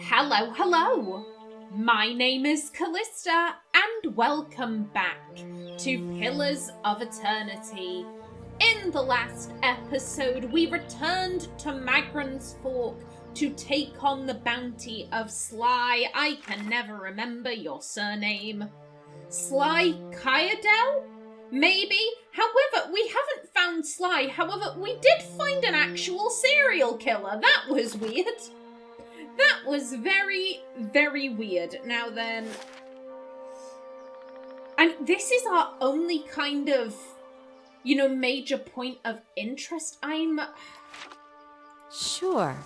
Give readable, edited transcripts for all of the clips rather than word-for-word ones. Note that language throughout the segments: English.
Hello, hello! My name is Callista, and welcome back to Pillars of Eternity. In the last episode, we returned to Magran's Fork to take on the bounty of Sly. I can never remember your surname. Sly Caed? Maybe? However, we haven't found Sly. However, we did find an actual serial killer. That was weird. That was very, very weird. Now then... And this is our only kind of, major point of interest. Sure.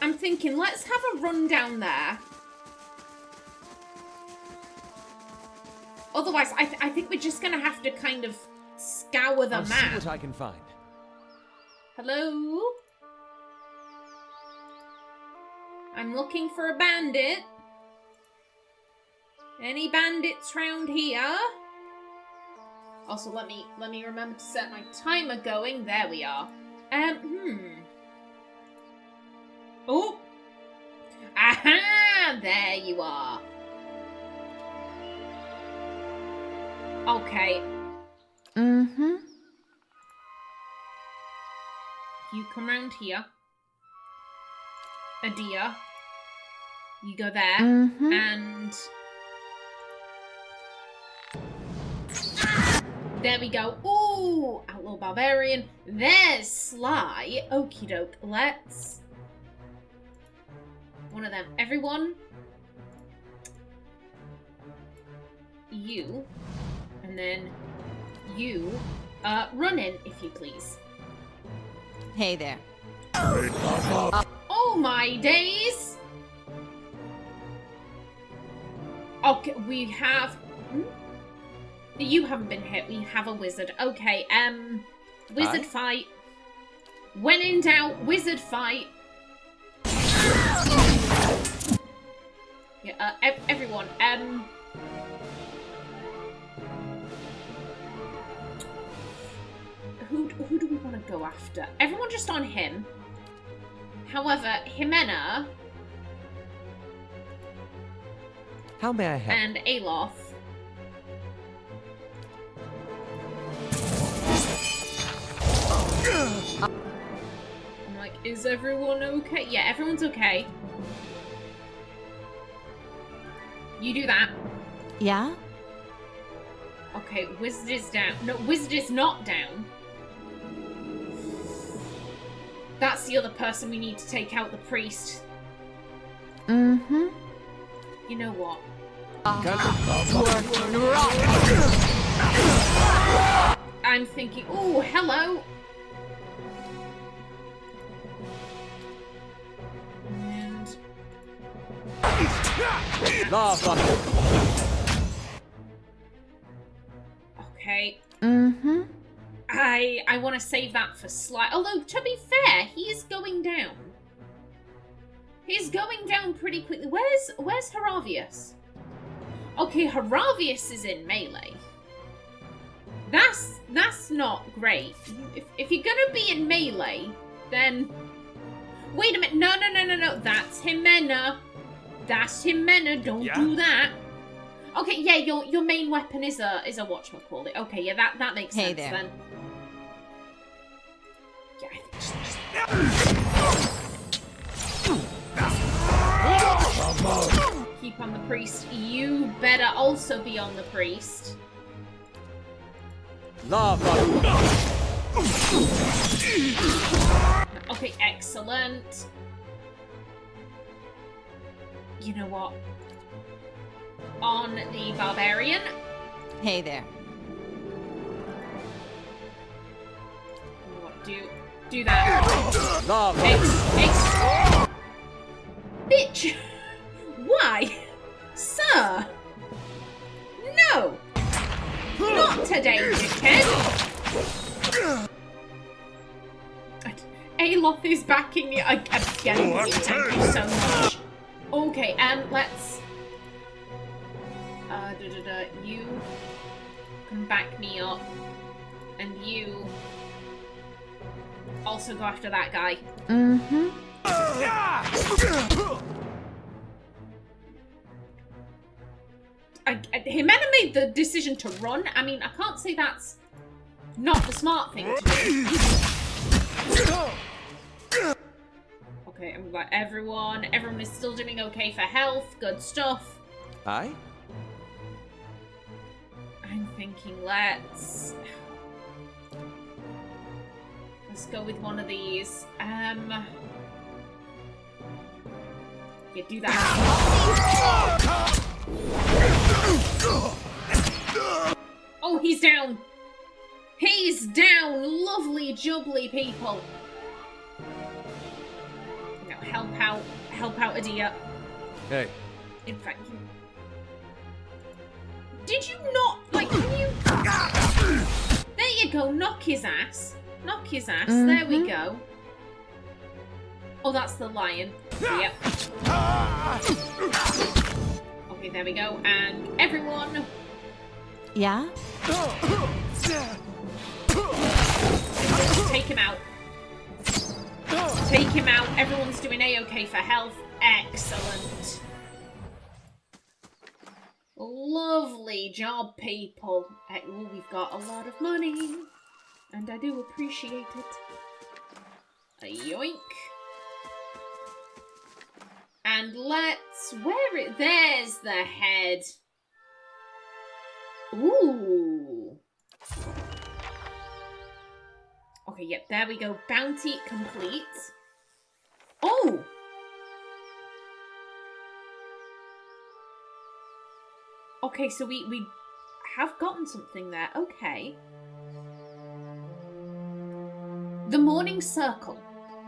I'm thinking, let's have a run down there. Otherwise, I think we're just going to have to kind of scour the map. I'll see what I can find. Hello? I'm looking for a bandit. Any bandits round here? Also, let me remember to set my timer going. There we are. Oh! Aha! There you are. Okay. Mm-hmm. You come round here. A deer. You go there. Mm-hmm. And... there we go. Ooh! Outlaw Barbarian. There's Sly. Okie doke. Let's... one of them. Everyone. You. And then you. Run in, if you please. Hey there. Oh my days! Okay, we have... You haven't been hit. We have a wizard. Okay, wizard fight. When in doubt, wizard fight. Yeah, everyone, Who do we want to go after? Everyone just on him. However, Ximena... How may I help? and Aloth... I'm like, is everyone okay? Yeah, everyone's okay. You do that. Yeah? Okay, wizard is down. No, wizard is not down. That's the other person we need to take out, the priest. Mm-hmm. You know what? I'm thinking, oh, hello. And... okay. Mm-hmm. I want to save that for Sly. Although, to be fair, he is going down. He's going down pretty quickly. Where's Haravius? Okay, Haravius is in melee. That's not great. If you're gonna be in melee, then... wait a minute. No. That's Ximena. That's Ximena. Don't do that. Okay, yeah, your main weapon is a whatchamacallit. Okay, yeah, that makes sense there. then. Yeah, I think just... keep on the priest. You better also be on the priest. Okay, excellent. You know what? On the barbarian. Hey there. You know what? Do that. Bitch! Why? Sir! No! Not today, dickhead! Aloth is backing me again. Thank you so much. Okay, let's... you can back me up. And you also go after that guy. Mm-hmm. Ximena made the decision to run. I mean, I can't say that's not the smart thing to do. Okay, and we've got everyone. Everyone is still doing okay for health. Good stuff. Aye? I'm thinking let's go with one of these. Yeah, do that. Oh, he's down. He's down. Lovely jubbly, people. Now help out Adia. Hey. In fact, did you not, like, can you... There you go, knock his ass. Knock his ass, there we go. Oh, that's the lion. Yep. Okay, there we go, and everyone... Yeah? Take him out. Take him out, everyone's doing A-okay for health. Excellent. Lovely job, people. Ooh, we've got a lot of money, and I do appreciate it. A yoink. And let's wear it. There's the head. Ooh. Okay, yep, there we go. Bounty complete. Oh! Okay, so we have gotten something there. Okay. The Morning Circle.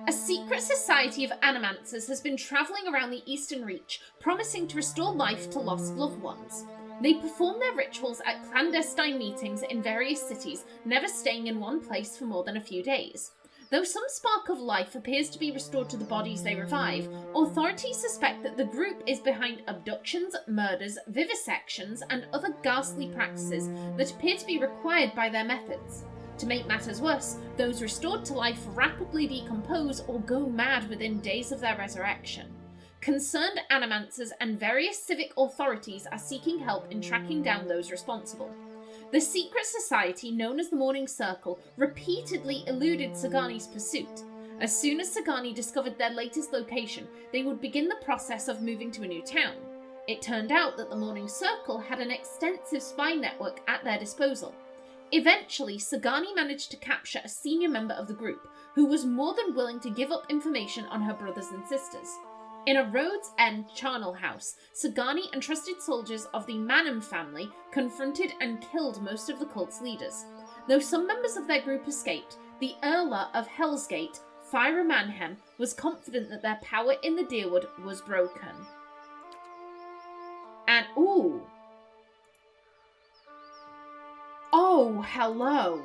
A secret society of animancers has been travelling around the Eastern Reach, promising to restore life to lost loved ones. They perform their rituals at clandestine meetings in various cities, never staying in one place for more than a few days. Though some spark of life appears to be restored to the bodies they revive, authorities suspect that the group is behind abductions, murders, vivisections, and other ghastly practices that appear to be required by their methods. To make matters worse, those restored to life rapidly decompose or go mad within days of their resurrection. Concerned animancers and various civic authorities are seeking help in tracking down those responsible. The secret society, known as the Morning Circle, repeatedly eluded Sagani's pursuit. As soon as Sagani discovered their latest location, they would begin the process of moving to a new town. It turned out that the Morning Circle had an extensive spy network at their disposal. Eventually, Sagani managed to capture a senior member of the group, who was more than willing to give up information on her brothers and sisters. In a Rhodes End charnel house, Sagani and trusted soldiers of the Manham family confronted and killed most of the cult's leaders. Though some members of their group escaped, the Earler of Hellsgate, Thyra Manhem, was confident that their power in the Deerwood was broken. And, ooh. Oh, hello.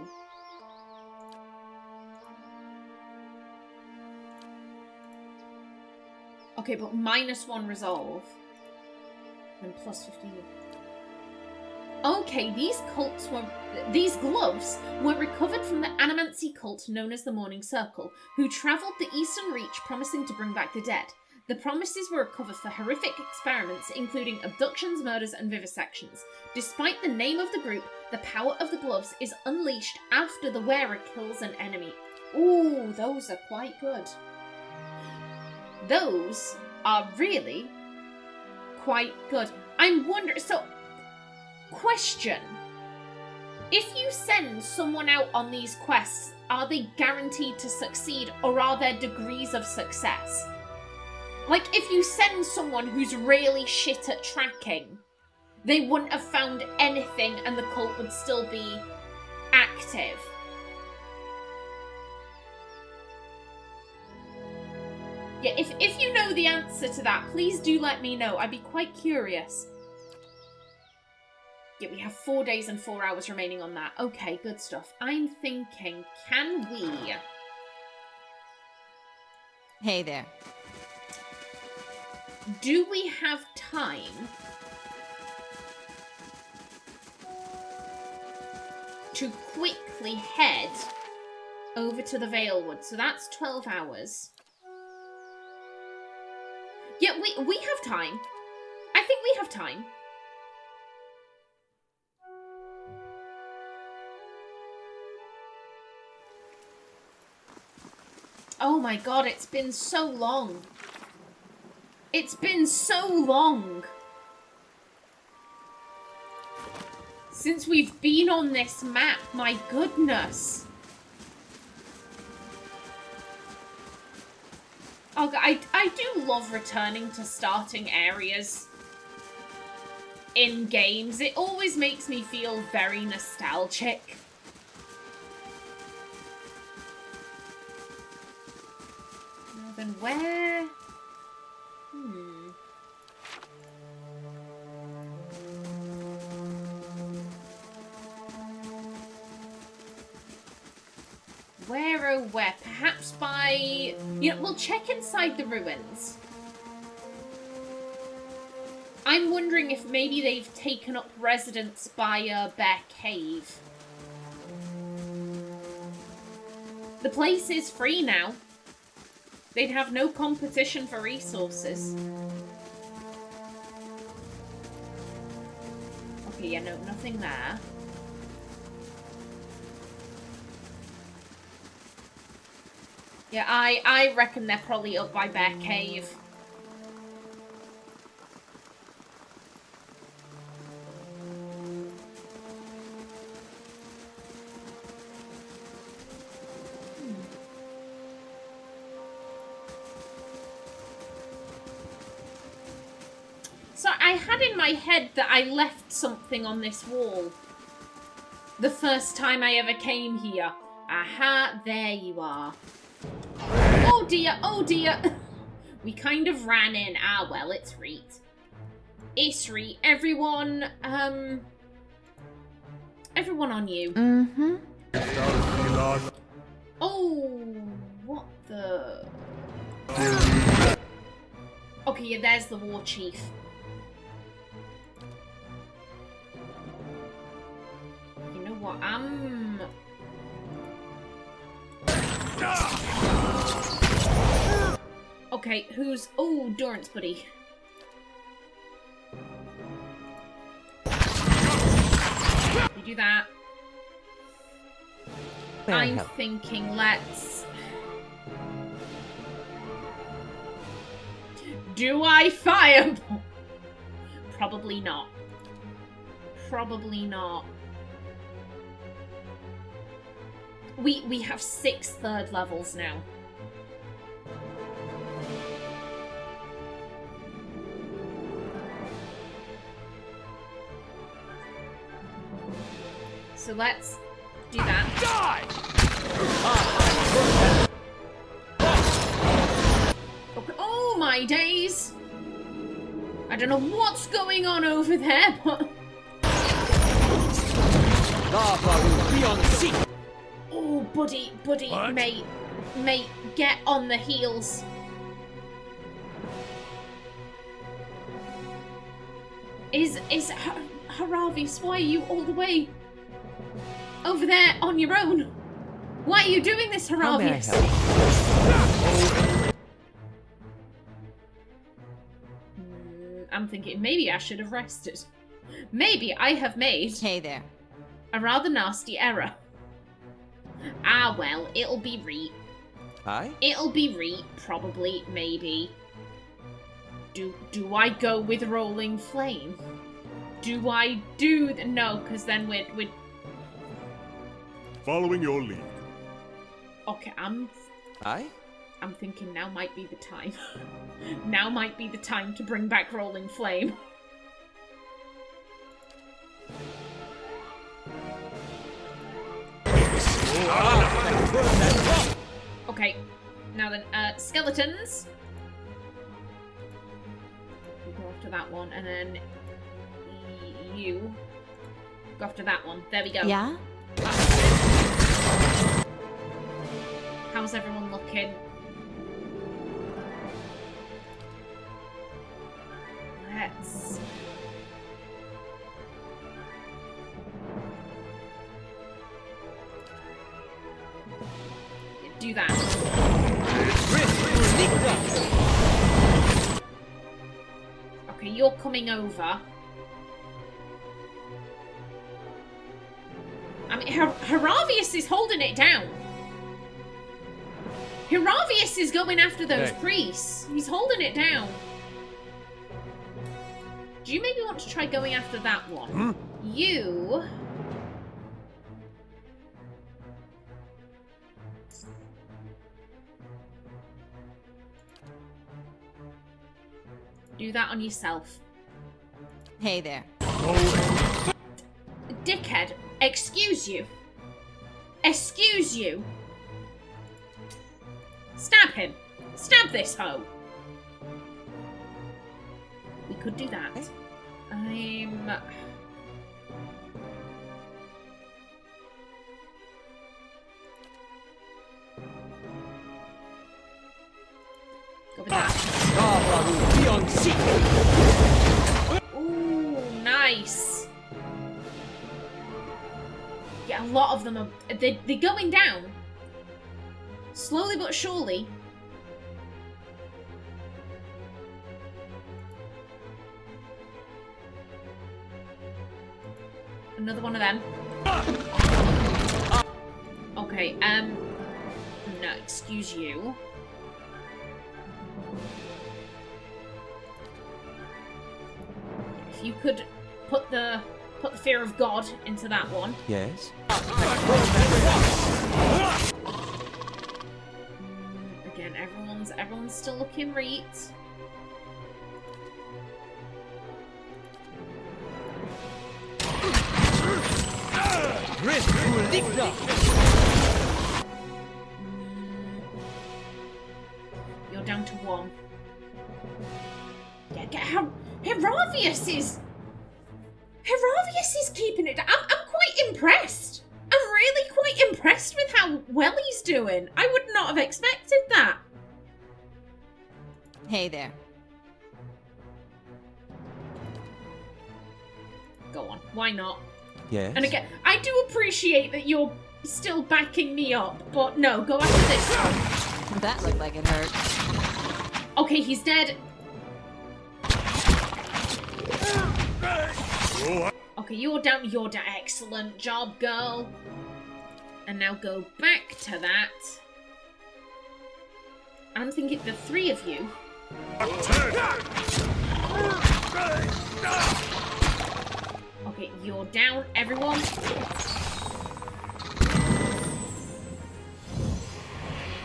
Okay, but -1 resolve. Then +15. Okay, these gloves were recovered from the animancy cult known as the Morning Circle, who travelled the Eastern Reach promising to bring back the dead. The promises were recovered for horrific experiments, including abductions, murders, and vivisections. Despite the name of the group, the power of the gloves is unleashed after the wearer kills an enemy. Ooh, those are quite good. Those are really quite good. I'm wondering, so, question. If you send someone out on these quests, are they guaranteed to succeed, or are there degrees of success? Like, if you send someone who's really shit at tracking, they wouldn't have found anything and the cult would still be active. Yeah, if you know the answer to that, please do let me know. I'd be quite curious. Yeah, we have 4 days and 4 hours remaining on that. Okay, good stuff. I'm thinking, can we... Hey there. Do we have time to quickly head over to the Valewood. So that's 12 hours. Yeah, we have time. I think we have time. Oh my god, it's been so long. It's been so long since we've been on this map, my goodness. Oh, I do love returning to starting areas in games. It always makes me feel very nostalgic. Now then, where? Where, oh where? Perhaps by... You know, we'll check inside the ruins. I'm wondering if maybe they've taken up residence by Bear Cave. The place is free now. They'd have no competition for resources. Okay, yeah, no, nothing there. Yeah, I reckon they're probably up by Bear Cave. So I had in my head that I left something on this wall the first time I ever came here. Aha, there you are. Oh dear, oh dear. We kind of ran in. Ah, well, it's Reet. It's Reet. Everyone on you. Mm-hmm. Oh, what the... Okay, yeah, there's the war chief. You know what, Okay, who's... Oh, Durance, buddy. You do that. I'm thinking let's... Do I fire? Probably not. Probably not. We have 6 third levels now. So let's do that. Die! Okay. Oh my days! I don't know what's going on over there, but... Lava will be on sea. Oh, buddy, What? mate, get on the heels. Is Haravis, why are you all the way over there on your own? Why are you doing this, How may I Haravis? help? I'm thinking maybe I should have rested. Maybe I have made Hey there. a rather nasty error. Ah, well, it'll be Reet. Aye? It'll be Reet, probably, maybe. Do I go with Rolling Flame? Do I do... No, because then we'd... Following your lead. Okay, Aye? I'm thinking now might be the time. Now might be the time to bring back Rolling Flame. Okay, now then, skeletons. We'll go after that one, and then you go after that one. There we go. Yeah? How's everyone looking? Let's... that. Okay, you're coming over. I mean, Heravius is holding it down. Heravius is going after those priests. He's holding it down. Do you maybe want to try going after that one? You... do that on yourself. Hey there. Dickhead, excuse you. Excuse you. Stab him. Stab this hoe. We could do that. Go with that. Ooh, nice. Yeah, a lot of them are... They're going down. Slowly but surely. Another one of them. Okay, no, excuse you. If you could put the fear of God into that one. Yes. Again, everyone's still looking right. You're down to one. Yeah, get how Heravius is keeping it down. I'm quite impressed. I'm really quite impressed with how well he's doing. I would not have expected that. Hey there. Go on, why not? Yes. And again, I do appreciate that you're still backing me up, but no, go after this one. That looked like it hurt. Okay, he's dead. Okay, you're down. Excellent job, girl. And now go back to that. I'm thinking the three of you. Okay, you're down, everyone.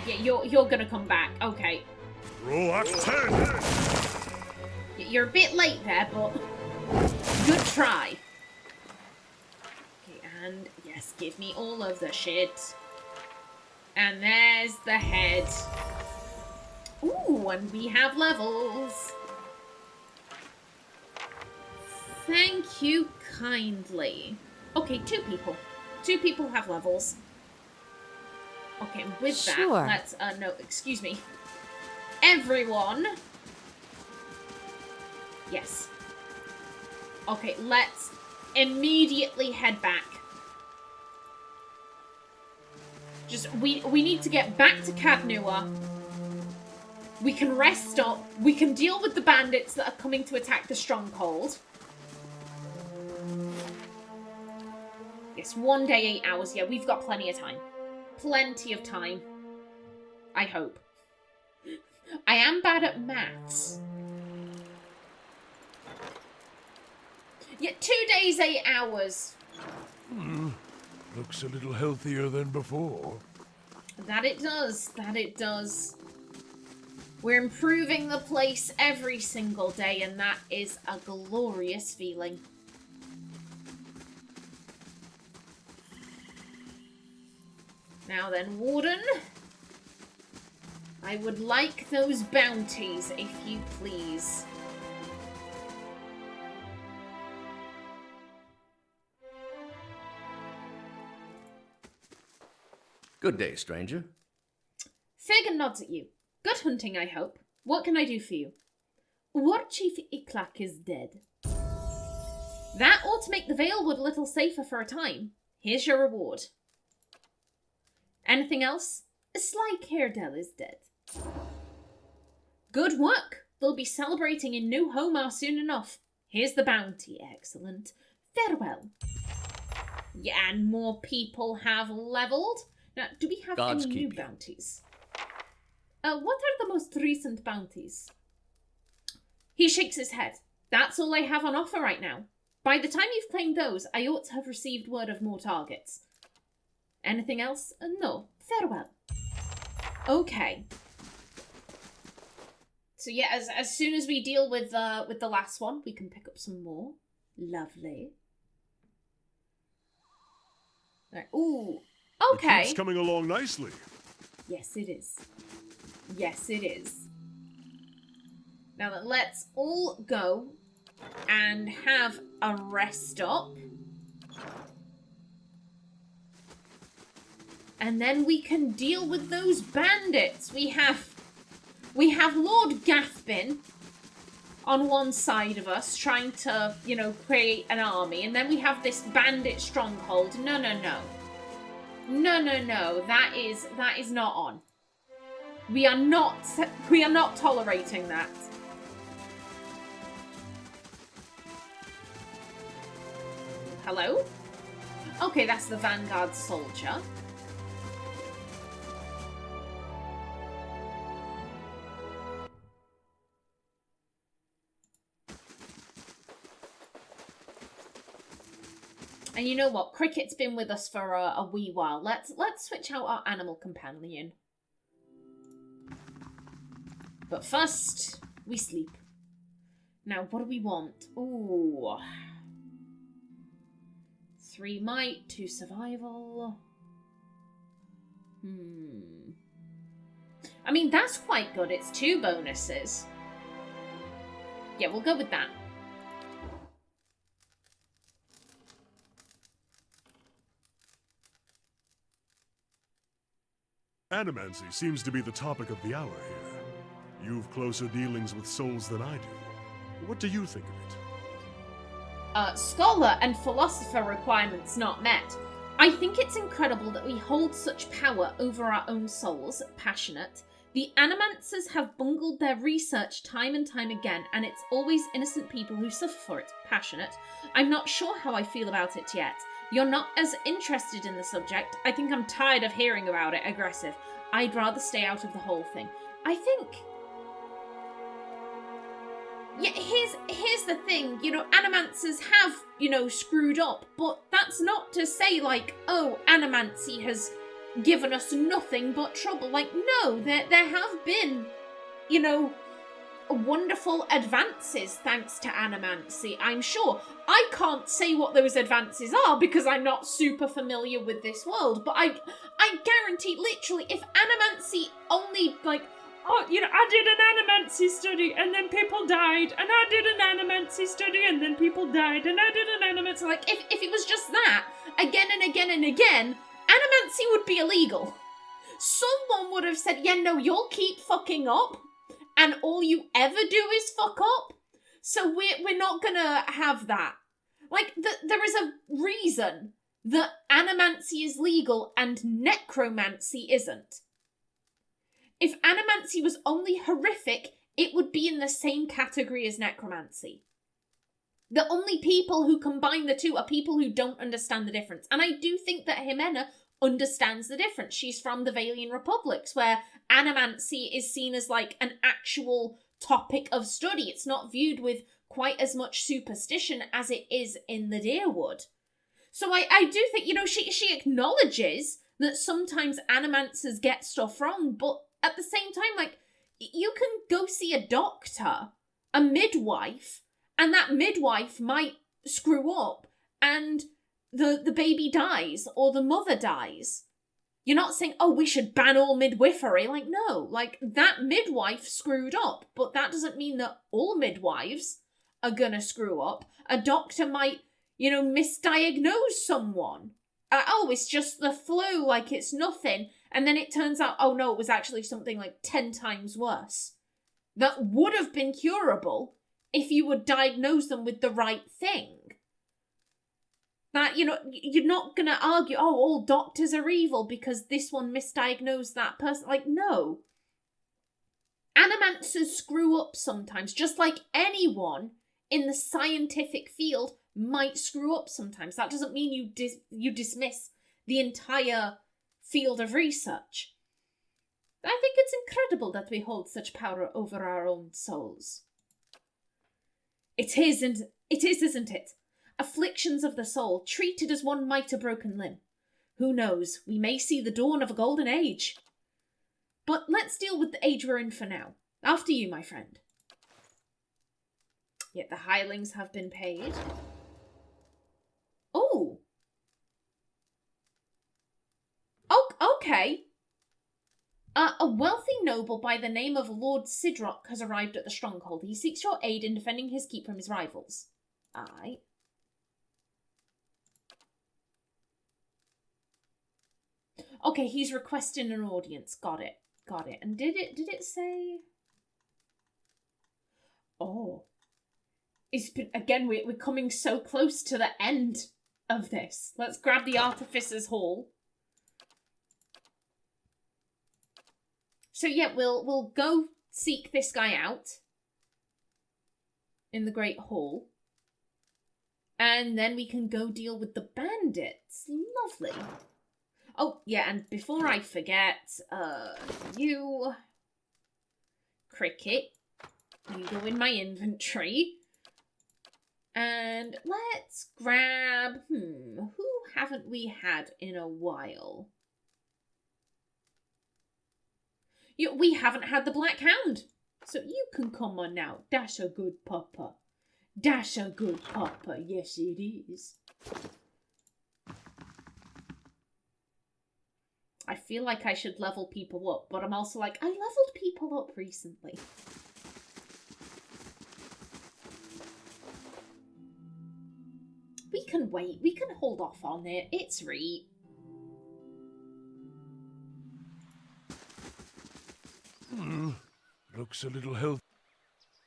Yeah, you're gonna come back. Okay. You're a bit late there, but good try. Okay, and yes, give me all of the shit. And there's the head. Ooh, and we have levels. Thank you kindly. Okay, two people. Two people have levels. Okay, with that, let's, no, excuse me. Everyone. Yes. Okay, let's immediately head back. Just, we need to get back to Caed Nua. We can rest up. We can deal with the bandits that are coming to attack the stronghold. Yes, 1 day, 8 hours. Yeah, we've got plenty of time. Plenty of time. I hope. I am bad at maths. Yeah, 2 days, 8 hours. Looks a little healthier than before. That it does. That it does. We're improving the place every single day, and that is a glorious feeling. Now then, Warden. I would like those bounties, if you please. Good day, stranger. Fagin nods at you. Good hunting, I hope. What can I do for you? War Chief Iklak is dead. That ought to make the Valewood a little safer for a time. Here's your reward. Anything else? Sly Caedel is dead. Good work. They'll be celebrating in New Homar soon enough. Here's the bounty. Excellent. Farewell. Yeah, and more people have leveled. Now, do we have Gods any new keep you. bounties? What are the most recent bounties? He shakes his head. That's all I have on offer right now. By the time you've claimed those, I ought to have received word of more targets. Anything else? No. Farewell. Okay. So yeah, as soon as we deal with the last one, we can pick up some more. Lovely. Right. Ooh. Okay. It's coming along nicely. Yes, it is. Yes, it is. Now then, let's all go and have a rest stop. And then we can deal with those bandits. We have Lord Gathbin on one side of us trying to, create an army. And then we have this bandit stronghold. No. That is not on. We are not tolerating that. Hello? Okay, that's the Vanguard soldier. And you know what? Cricket's been with us for a wee while. Let's switch out our animal companion. But first, we sleep. Now, what do we want? Ooh. 3 might, 2 survival. I mean, that's quite good. It's 2 bonuses. Yeah, we'll go with that. Animancy seems to be the topic of the hour here. You've closer dealings with souls than I do. What do you think of it? Scholar and philosopher requirements not met. I think it's incredible that we hold such power over our own souls. Passionate. The Animancers have bungled their research time and time again, and it's always innocent people who suffer for it. Passionate. I'm not sure how I feel about it yet. You're not as interested in the subject. I think I'm tired of hearing about it. Aggressive. I'd rather stay out of the whole thing. I think... Yeah, here's the thing. Animancers have, screwed up, but that's not to say, oh, Animancy has given us nothing but trouble. No, there have been, wonderful advances thanks to Animancy, I'm sure. I can't say what those advances are because I'm not super familiar with this world, but I guarantee, literally, if Animancy only, I did an Animancy study and then people died, and I did an Animancy study and then people died, and I did an Animancy, if it was just that, again and again and again, Animancy would be illegal. Someone would have said, yeah, no, you'll keep fucking up, and all you ever do is fuck up, so we're not gonna have that. There is a reason that Animancy is legal and necromancy isn't. If Animancy was only horrific, it would be in the same category as necromancy. The only people who combine the two are people who don't understand the difference. And I do think that Ximena understands the difference. She's from the Valian Republics, where Animancy is seen as an actual topic of study. It's not viewed with quite as much superstition as it is in the Deerwood. So I do think, she acknowledges that sometimes Animancers get stuff wrong, but at the same time, you can go see a doctor, a midwife, and that midwife might screw up and the baby dies or the mother dies. You're not saying, oh, we should ban all midwifery. No, that midwife screwed up, but that doesn't mean that all midwives are gonna screw up. A doctor might, misdiagnose someone. Oh, it's just the flu, it's nothing. And then it turns out, oh no, it was actually something 10 times worse. That would have been curable if you would diagnose them with the right thing. That, you know, you're not going to argue, oh, all doctors are evil because this one misdiagnosed that person. Like, no. Animancers screw up sometimes, just like anyone in the scientific field might screw up sometimes. That doesn't mean you dismiss the entire field of research. I think it's incredible that we hold such power over our own souls. It is, isn't it? Afflictions of the soul, treated as one might a broken limb. Who knows, we may see the dawn of a golden age. But let's deal with the age we're in for now. After you, my friend. Yet the hirelings have been paid. Oh! Okay. A wealthy noble by the name of Lord Sidroc has arrived at the stronghold. He seeks your aid in defending his keep from his rivals. Aye. Okay, he's requesting an audience. Got it. And did it say? Oh. It's been, again, we're coming so close to the end of this. Let's grab the Artificer's Hall. So yeah, we'll go seek this guy out in the Great Hall. And then we can go deal with the bandits. Lovely. Oh, yeah, and before I forget, you... Cricket. You go in my inventory. And let's grab... who haven't we had in a while? We haven't had the Black Hound. So you can come on now. Dash a good pupper. Dash a good pupper. Yes, it is. I feel like I should level people up, but I'm also like, I leveled people up recently. We can wait. We can hold off on it. It's Reet. Looks a little healthy.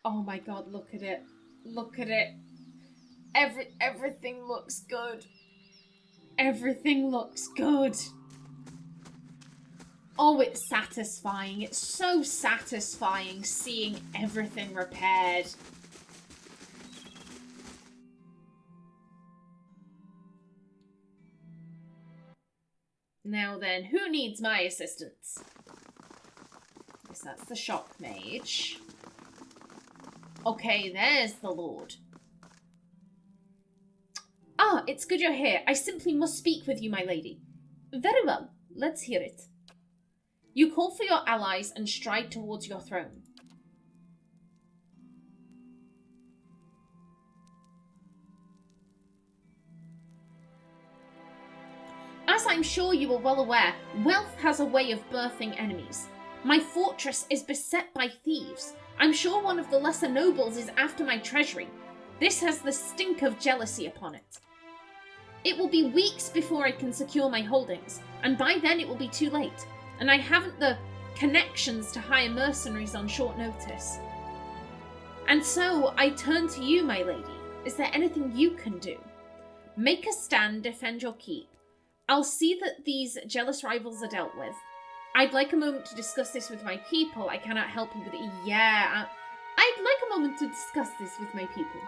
Oh my god, look at it. Look at it. Everything looks good. Everything looks good. Oh, it's satisfying. It's so satisfying seeing everything repaired. Now then, who needs my assistance? Yes, that's the shock mage. Okay, there's the Lord. Ah, it's good you're here. I simply must speak with you, my lady. Very well, let's hear it. You call for your allies and stride towards your throne. As I'm sure you are well aware, wealth has a way of birthing enemies. My fortress is beset by thieves. I'm sure one of the lesser nobles is after my treasury. This has the stink of jealousy upon it. It will be weeks before I can secure my holdings, and by then it will be too late, and I haven't the connections to hire mercenaries on short notice. And so I turn to you, my lady. Is there anything you can do? Make a stand, defend your keep. I'll see that these jealous rivals are dealt with. I'd like a moment to discuss this with my people. I cannot help you with it. Yeah, I'd like a moment to discuss this with my people.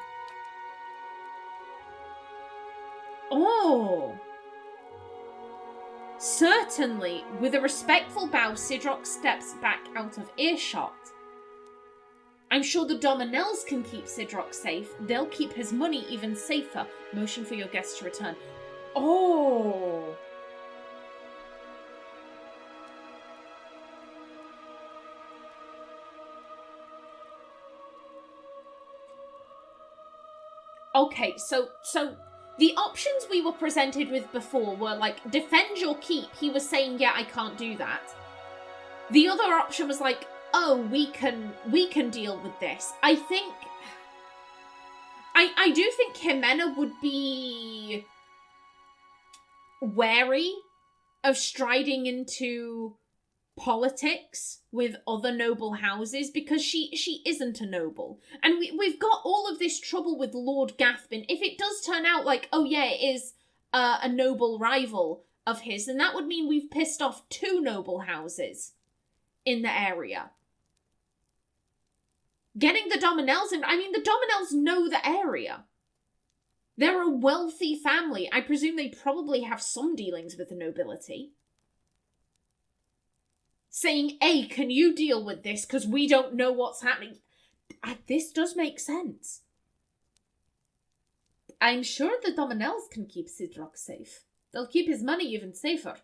Oh. Certainly. With a respectful bow, Sidroc steps back out of earshot. I'm sure the Dominells can keep Sidroc safe. They'll keep his money even safer. Motion for your guests to return. Oh. Okay, so the options we were presented with before were like, defend your keep. He was saying, yeah, I can't do that. The other option was like, oh, we can deal with this. I think I do think Ximena would be wary of striding into politics with other noble houses because she isn't a noble, and we've got all of this trouble with Lord Gathbin. If it does turn out like, oh yeah, it is a noble rival of his, then that would mean we've pissed off 2 noble houses in the area. Getting the Dominells in... I mean, the Dominells know the area. They're a wealthy family. I presume they probably have some dealings with the nobility. Saying, hey, can you deal with this? Because we don't know what's happening. This does make sense. I'm sure the Dominells can keep Sidroc safe. They'll keep his money even safer.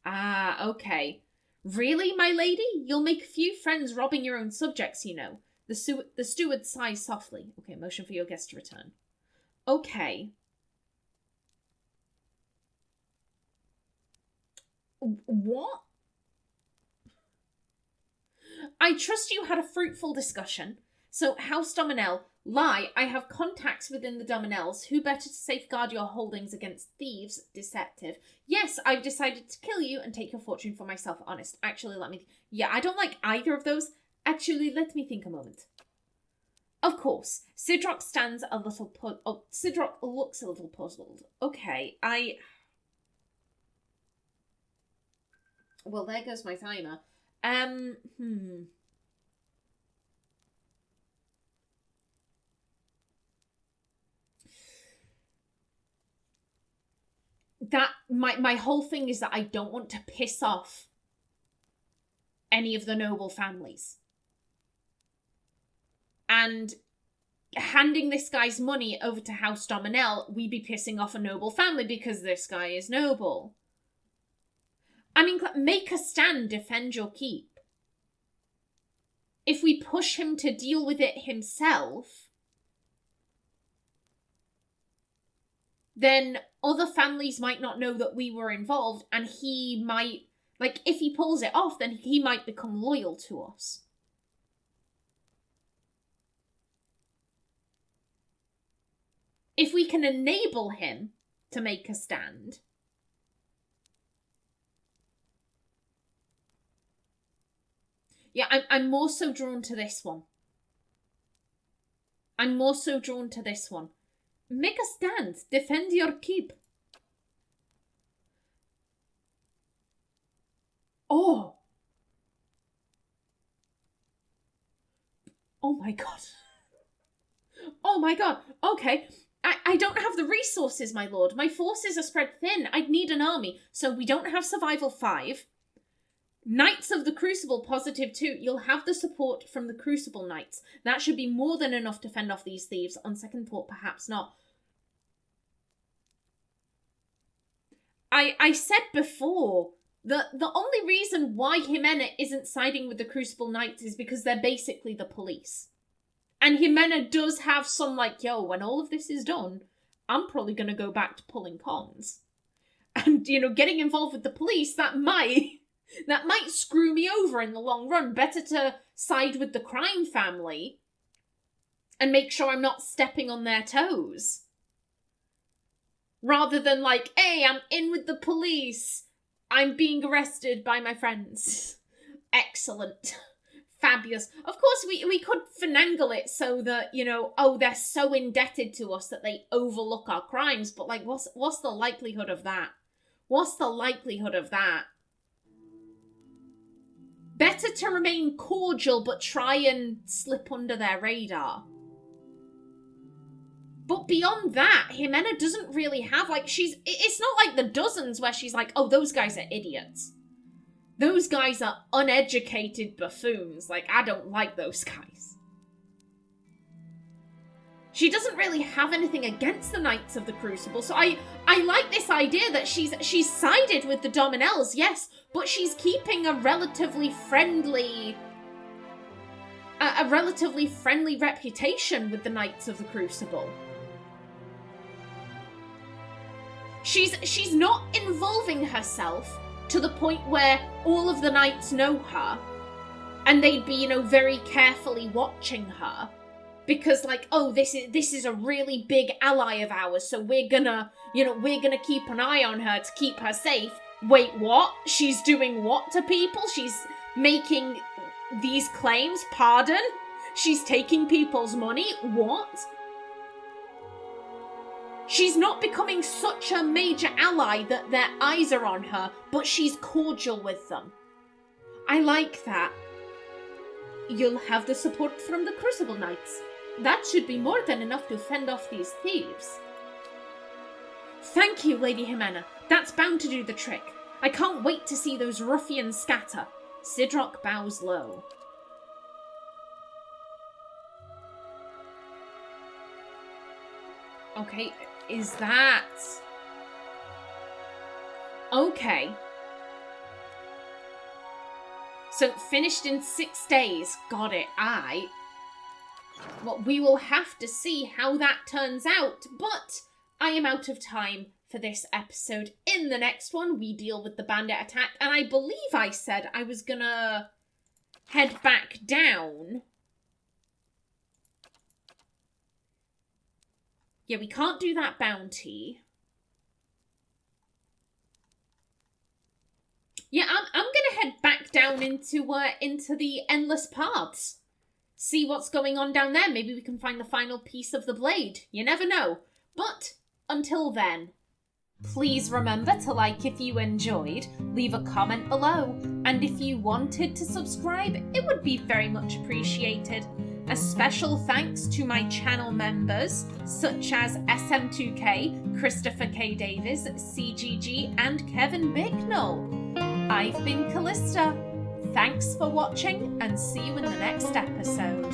Ah, okay. Really, my lady? You'll make few friends robbing your own subjects, you know. The steward sighs softly. Okay, motion for your guest to return. Okay. What? I trust you had a fruitful discussion. So, House Dominell, lie, I have contacts within the Dominells. Who better to safeguard your holdings against thieves? Deceptive. Yes, I've decided to kill you and take your fortune for myself. Honest. Actually, let me... Yeah, I don't like either of those. Actually, let me think a moment. Of course, Sidroc stands a little Sidroc looks a little puzzled. Okay, Well, there goes my timer. That my whole thing is that I don't want to piss off any of the noble families. And handing this guy's money over to House Dominell, we'd be pissing off a noble family because this guy is noble. I mean, make a stand, defend your keep. If we push him to deal with it himself, then other families might not know that we were involved, and he might, like, if he pulls it off, then he might become loyal to us. If we can enable him to make a stand, yeah, I'm more so drawn to this one. I'm more so drawn to this one. Make a stand. Defend your keep. Oh. Oh my god. Oh my god. Okay. I don't have the resources, my lord. My forces are spread thin. I'd need an army. So we don't have survival 5. Knights of the Crucible +2. You'll have the support from the Crucible Knights. That should be more than enough to fend off these thieves. On second thought, perhaps not. I said before, the only reason why Ximena isn't siding with the Crucible Knights is because they're basically the police. And Ximena does have some, like, yo, when all of this is done, I'm probably going to go back to pulling cons. And, you know, getting involved with the police, that might screw me over in the long run. Better to side with the crime family and make sure I'm not stepping on their toes. Rather than like, hey, I'm in with the police. I'm being arrested by my friends. Excellent. Fabulous. Of course, we could finagle it so that, you know, oh, they're so indebted to us that they overlook our crimes. But, like, what's the likelihood of that? What's the likelihood of that? Better to remain cordial but try and slip under their radar. But beyond that, Ximena doesn't really have, like, it's not like the dozens where she's like, oh, those guys are idiots. Those guys are uneducated buffoons. Like, I don't like those guys. She doesn't really have anything against the Knights of the Crucible, so I like this idea that she's sided with the Dominells, yes, but she's keeping a relatively friendly reputation with the Knights of the Crucible. She's not involving herself to the point where all of the knights know her and they'd be, you know, very carefully watching her because, like, oh, this is a really big ally of ours, so we're gonna keep an eye on her to keep her safe. Wait, what? She's doing what to people? She's making these claims? Pardon? She's taking people's money? What? She's not becoming such a major ally that their eyes are on her, but she's cordial with them. I like that. You'll have the support from the Crucible Knights. That should be more than enough to fend off these thieves. Thank you, Lady Ximena. That's bound to do the trick. I can't wait to see those ruffians scatter. Sidroc bows low. Okay, is that... Okay. So, finished in 6 days. Got it. Well, we will have to see how that turns out, but I am out of time for this episode. In the next one, we deal with the bandit attack, and I believe I said I was gonna head back down. Yeah, we can't do that bounty. Yeah, I'm gonna head back down into the Endless Paths. See what's going on down there. Maybe we can find the final piece of the blade. You never know. But until then, please remember to like if you enjoyed, leave a comment below, and if you wanted to subscribe, it would be very much appreciated. A special thanks to my channel members, such as SM2K, Christopher K. Davis, CGG, and Kevin Bicknell. I've been Callista. Thanks for watching, and see you in the next episode.